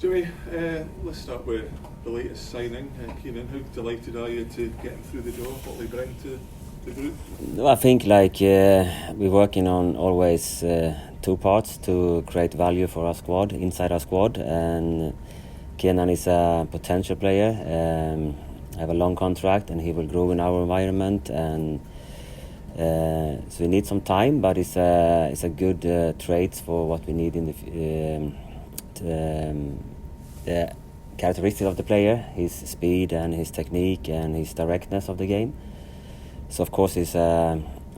Joey, let's start with the latest signing, Keenan. How delighted are you to get him through the door? What will he bring to the group? I think we're working on always two parts to create value for our squad, inside our squad, and Keenan is a potential player, have a long contract, and he will grow in our environment, and so we need some time, but it's a good trait for what we need in the characteristics of the player, his speed and his technique and his directness of the game. So of course he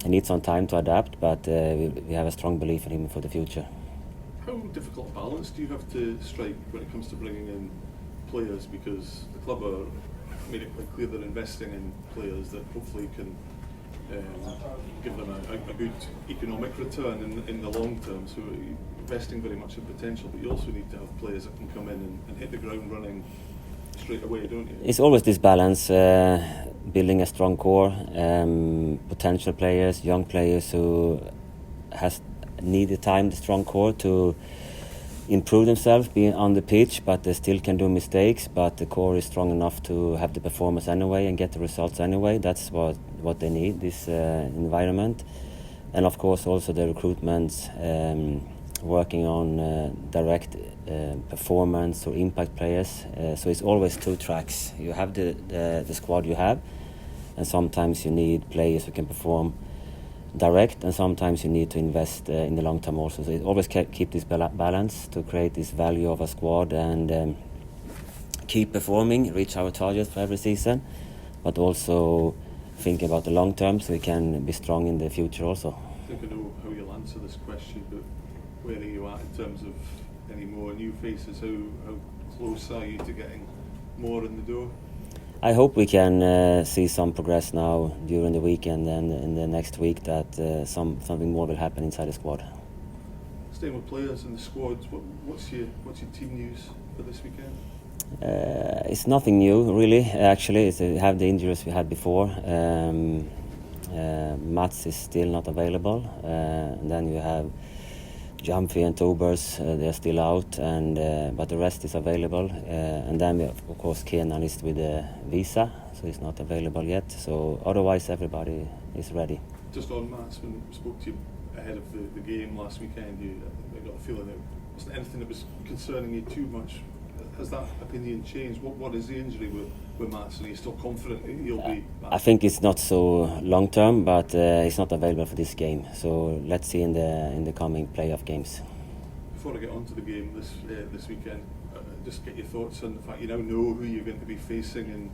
needs some time to adapt, but we have a strong belief in him for the future. How difficult a balance do you have to strike when it comes to bringing in players? Because the club are made it quite clear they're investing in players that hopefully can give them a good economic return in the long term. So you're investing very much in potential, but you also need to have players that can come in and hit the ground running straight away, don't you? It's always this balance, building a strong core, potential players, young players who need the time, the strong core to improve themselves, being on the pitch, but they still can do mistakes, but the core is strong enough to have the performance anyway and get the results anyway. That's what they need, this environment. And of course also the recruitments, working on direct performance or impact players. So it's always two tracks. You have the squad you have, and sometimes you need players who can perform direct, and sometimes you need to invest in the long term also. So it always keep this balance to create this value of a squad and keep performing, reach our targets for every season, but also think about the long term so we can be strong in the future also. I think I know how you'll answer this question, but where are you at in terms of any more new faces? How close are you to getting more in the door? I hope we can see some progress now during the weekend, and in the next week that something more will happen inside the squad. Staying with players in the squad, what's your team news for this weekend? It's nothing new really. Actually, we have the injuries we had before. Mats is still not available, and then you have Jumpy and Tobers, they are still out, and but the rest is available. And then we have, of course, Keenan is with a visa, so he's not available yet. So otherwise, everybody is ready. Just on Mats, when I spoke to you ahead of the game last weekend, I got a feeling that wasn't anything that was concerning you too much. Has that opinion changed? What is the injury with Mats? Are you still confident he'll be back? I think it's not so long term, but he's not available for this game. So let's see in the coming playoff games. Before I get on to the game this weekend, just get your thoughts on the fact you now know who you're going to be facing in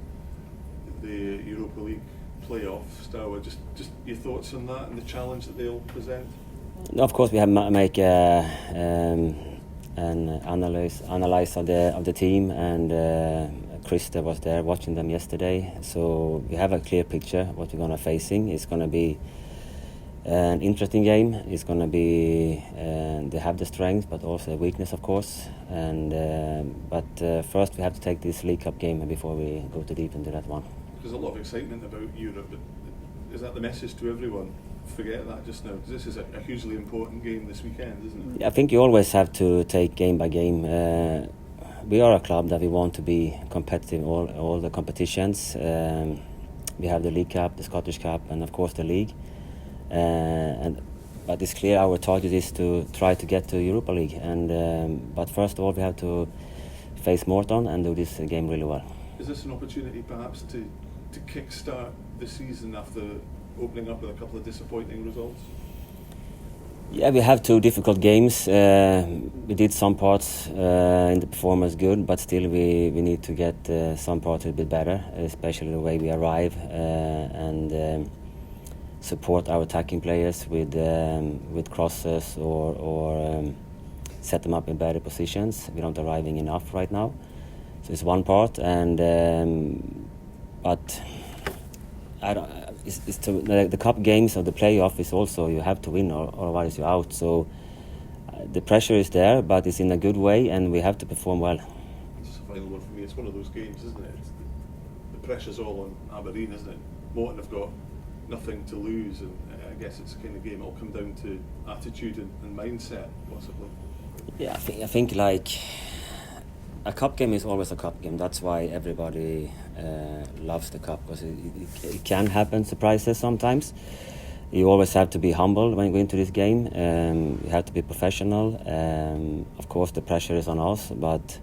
the Europa League playoffs. Stour, just your thoughts on that and the challenge that they'll present. Of course, we have make an analyze of the team, and Krista was there watching them yesterday, so we have a clear picture what we're going to facing. It's going to be an interesting game. It's going to be they have the strength but also the weakness, of course, and but first we have to take this League Cup game before we go too deep into that one. There's a lot of excitement about Europe, but is that the message to everyone? Forget that just now, because this is a hugely important game this weekend, isn't it? I think you always have to take game by game. We are a club that we want to be competitive in all the competitions. We have the League Cup, the Scottish Cup, and of course the league. But it's clear our target is to try to get to Europa League. But first of all, we have to face Morton and do this game really well. Is this an opportunity perhaps to kickstart the season after opening up with a couple of disappointing results? Yeah, we have two difficult games. We did some parts in the performance good, but still we need to get some parts a bit better, especially the way we arrive and support our attacking players with crosses or set them up in better positions. We're not arriving enough right now, so it's one part. But I don't. It's the cup games or the playoff is also you have to win or otherwise you're out. So the pressure is there, but it's in a good way, and we have to perform well. Just a final one for me. It's one of those games, isn't it? The pressure's all on Aberdeen, isn't it? Morton have got nothing to lose, and I guess it's the kind of game it'll come down to attitude and mindset, possibly. Yeah, I think like a cup game is always a cup game. That's why everybody loves the cup, because it can happen surprises sometimes. You always have to be humble when you go into this game. You have to be professional. Of course, the pressure is on us, but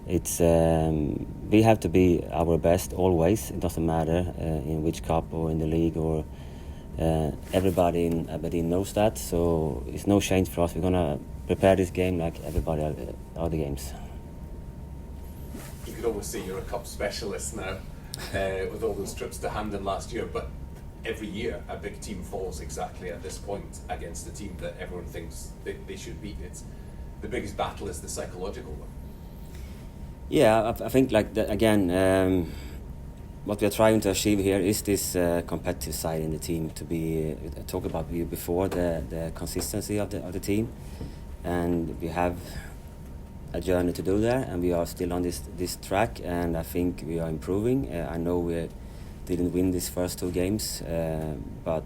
it's we have to be our best always. It doesn't matter in which cup or in the league, or everybody in Aberdeen knows that. So it's no change for us. We're gonna prepare this game like everybody other games. You could almost say you're a cup specialist now, with all those trips to Hampden last year. But every year, a big team falls exactly at this point against the team that everyone thinks they should beat. It's the biggest battle is the psychological one. Yeah, I think like that, again. What we are trying to achieve here is this competitive side in the team. To be talk about you before the consistency of the team, and we have a journey to do there, and we are still on this track, and I think we are improving. I know we didn't win these first 2 games, but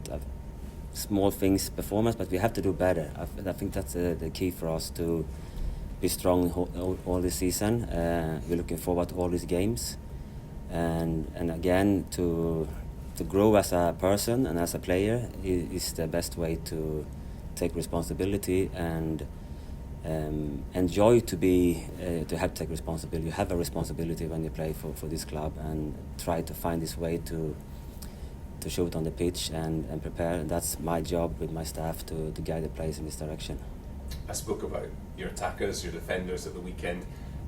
small things performance, but we have to do better. I think that's the key for us to be strong all this season. We're looking forward to all these games, and again to grow as a person and as a player is the best way to take responsibility and enjoy to have to take responsibility. You have a responsibility when you play for this club, and try to find this way to show it on the pitch and prepare. That's my job with my staff to guide the players in this direction. I spoke about your attackers, your defenders at the weekend.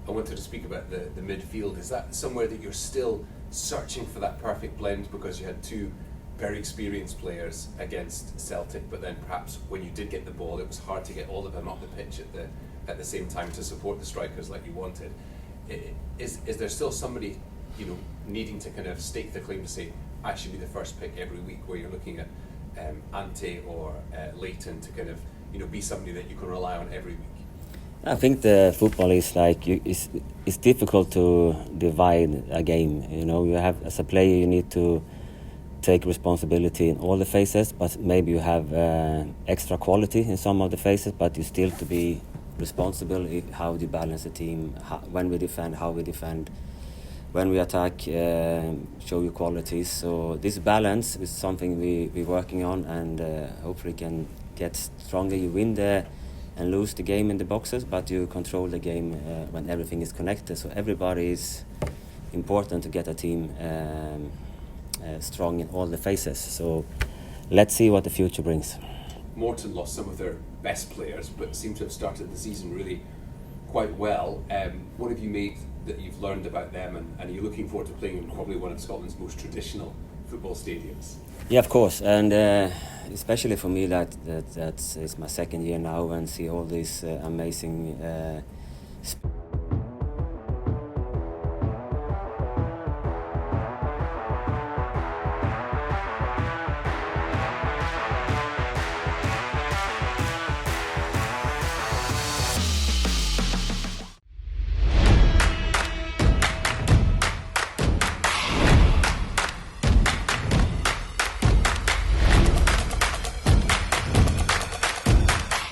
I wanted to speak about the midfield. Is that somewhere that you're still searching for that perfect blend, because you had 2 very experienced players against Celtic, but then perhaps when you did get the ball, it was hard to get all of them up the pitch at the same time to support the strikers like you wanted. Is there still somebody, needing to kind of stake the claim to say, I should be the first pick every week, where you're looking at Ante or Leighton to kind of be somebody that you can rely on every week? I think the football is like it's difficult to divide a game. You have, as a player, you need to take responsibility in all the phases, but maybe you have extra quality in some of the phases, but you still to be responsible how you balance the team, when we defend, how we defend, when we attack, show your qualities. So this balance is something we're working on, and hopefully can get stronger. You win and lose the game in the boxes, but you control the game when everything is connected. So everybody is important to get a team strong in all the phases. So let's see what the future brings. Morton lost some of their best players, but seem to have started the season really quite well. What have you made that you've learned about them, and are you looking forward to playing in probably one of Scotland's most traditional football stadiums? Yeah, of course, and especially for me that's my second year now, and see all these amazing